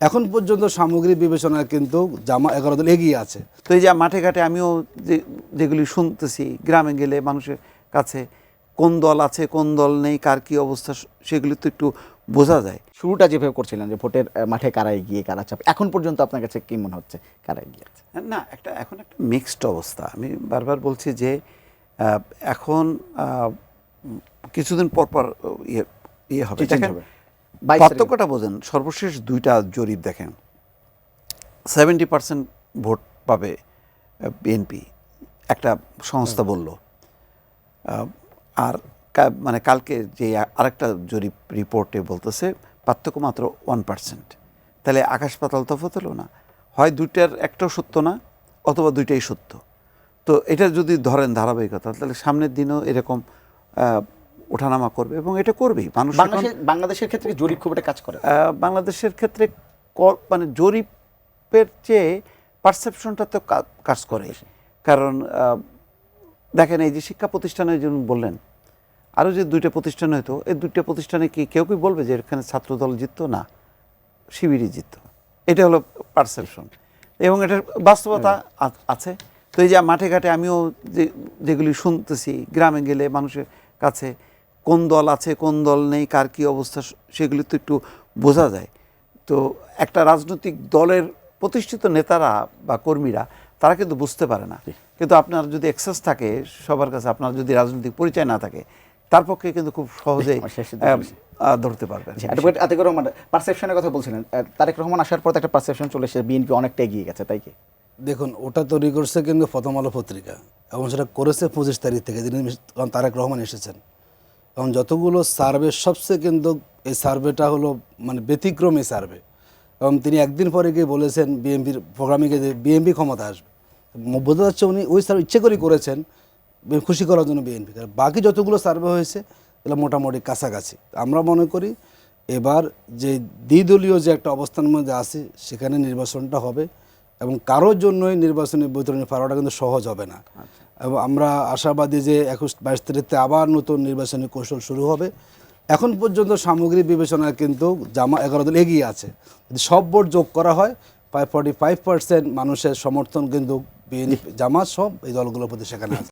এখন পর্যন্ত সামগ্রিক বিবেচনায় কিন্তু জামা 11 দল এগিয়ে আছে। তো এই যে মাঠে ঘাটে আমিও যেগুলি শুনতেছি, গ্রামে গেলে মানুষের কাছে কোন দল আছে কোন দল নেই, কার কী অবস্থা, সেগুলি তো একটু বোঝা যায়। শুরুটা যেভাবে করছিলেন যে ভোটের মাঠে কারা এগিয়ে কারা চাপ, এখন পর্যন্ত আপনার কাছে কি মনে হচ্ছে কারা এগিয়ে আছে? না, এখন একটা মিক্সড অবস্থা। আমি বারবার বলছি যে এখন কিছুদিন পর পর ইয়ে হবে। দেখেন, পার্থক্যটা বোঝেন। সর্বশেষ 2টা জরিপ দেখেন, 70% ভোট পাবে বিএনপি, একটা সংস্থা বলল। আর মানে কালকে যে আরেকটা জরিপ রিপোর্টে বলতেছে পার্থক্য মাত্র 1%। তাহলে আকাশ পাতাল তফাৎ হলো না? হয় 2টার একটাও সত্য না, অথবা 2টাই সত্য। তো এটা যদি ধরেন ধারাবাহিকতা, তাহলে সামনের দিনও এরকম ওঠানামা করবে, এবং এটা করবেই মানুষ। বাংলাদেশের ক্ষেত্রে জরিপ খুব একটা কাজ করে। বাংলাদেশের ক্ষেত্রে মানে জরিপের চেয়ে পারসেপশনটা তো কাজ করে। কারণ দেখেন, এই যে শিক্ষা প্রতিষ্ঠানে যেমন বললেন, আরও যে 2টা প্রতিষ্ঠান হয়তো, এই 2টা প্রতিষ্ঠানে কি কেউ বলবে যে এখানে ছাত্রদল জিততো? না, শিবিরই জিততো। এটা হলো পারসেপশন, এবং এটার বাস্তবতা আছে। তো এই যে মাঠে ঘাটে আমিও যেগুলি শুনতেছি, গ্রামে গেলে মানুষের কাছে কোন দল আছে কোন দল নেই, কার কী অবস্থা, সেগুলি তো একটু বোঝা যায়। তো একটা রাজনৈতিক দলের প্রতিষ্ঠিত নেতারা বা কর্মীরা তারা কিন্তু বুঝতে পারে না। কিন্তু আপনার যদি অ্যাক্সেস থাকে সবার কাছে, আপনার যদি রাজনৈতিক পরিচয় না থাকে, তার পক্ষে কিন্তু খুব সহজেই ধরতে পারবেন। আতিকুর রহমান, পারসেপশনের কথা বলছিলেন, তারেক রহমান আসার পর একটা পারসেপশন চলে এসেছে বিএনপি অনেকটা এগিয়ে গেছে, তাই কি? দেখুন, ওটা তৈরি করছে কিন্তু প্রথম আলো পত্রিকা, এবং সেটা করেছে 25 তারিখ থেকে, যিনি তারেক রহমান এসেছেন। এবং যতগুলো সার্ভে, সবচেয়ে কিন্তু এই সার্ভেটা হলো মানে ব্যতিক্রমী সার্ভে। এবং তিনি একদিন পরে গিয়ে বলেছেন বিএনপির প্রোগ্রামিংয়ে যে বিএনপি ক্ষমতা আসবে। বোঝা যাচ্ছে উনি ওই সার্ভে ইচ্ছে করেই করেছেন খুশি করার জন্য বিএনপি। বাকি যতগুলো সার্ভে হয়েছে এগুলো মোটামুটি কাছাকাছি। আমরা মনে করি এবার যে দ্বিদলীয় যে একটা অবস্থানের মধ্যে আছে, সেখানে নির্বাচনটা হবে, এবং কারোর জন্যই নির্বাচনের বৈতরণী পাওয়াটা কিন্তু সহজ হবে না। এবং আমরা আশাবাদী যে 21-22 তারিখে আবার নতুন নির্বাচনী কৌশল শুরু হবে। এখন পর্যন্ত সামগ্রিক বিবেচনায় কিন্তু জামা 11 দল এগিয়ে আছে। যদি সব ভোট যোগ করা হয়, প্রায় 45% মানুষের সমর্থন কিন্তু বিএনপি, জামাত সব এই দলগুলোর প্রতি সেখানে আছে।